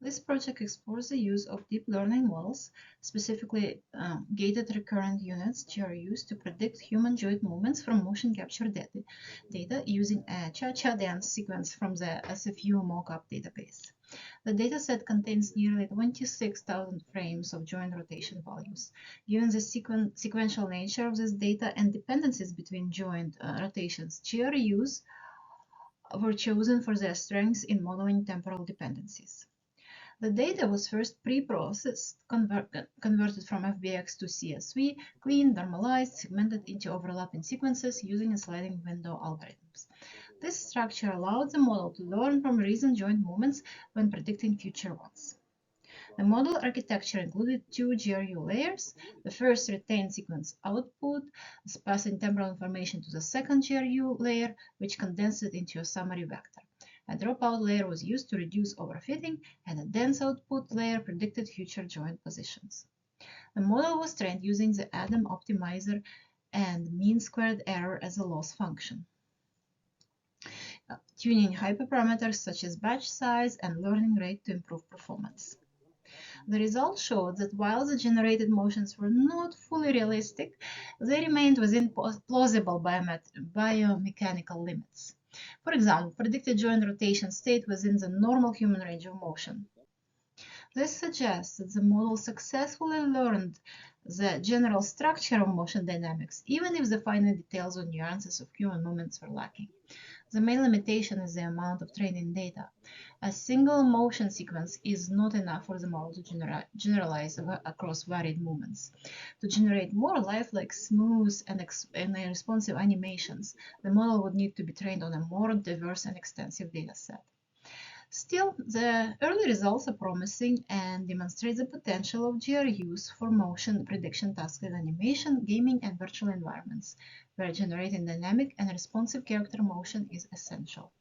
This project explores the use of deep learning models, specifically gated recurrent units (GRUs), to predict human joint movements from motion capture data using a cha-cha dance sequence from the SFU MoCap database. The dataset contains nearly 26,000 frames of joint rotation values. Given the sequential nature of this data and dependencies between joint rotations, GRUs were chosen for their strengths in modeling temporal dependencies. The data was first pre-processed, converted from FBX to CSV, cleaned, normalized, segmented into overlapping sequences using a sliding window algorithms. This structure allowed the model to learn from recent joint movements when predicting future ones. The model architecture included two GRU layers. The first retained sequence output, passing temporal information to the second GRU layer, which condensed it into a summary vector. A dropout layer was used to reduce overfitting, and a dense output layer predicted future joint positions. The model was trained using the Adam optimizer and mean squared error as a loss function, tuning hyperparameters such as batch size and learning rate to improve performance. The results showed that while the generated motions were not fully realistic, they remained within plausible biomechanical limits. For example, predicted joint rotation stayed within the normal human range of motion. This suggests that the model successfully learned the general structure of motion dynamics, even if the finer details or nuances of human movements were lacking. The main limitation is the amount of training data. A single motion sequence is not enough for the model to generalize across varied movements. To generate more lifelike, smooth, and responsive animations, the model would need to be trained on a more diverse and extensive data set. Still, the early results are promising and demonstrate the potential of GRUs for motion prediction tasks in animation, gaming, and virtual environments, where generating dynamic and responsive character motion is essential.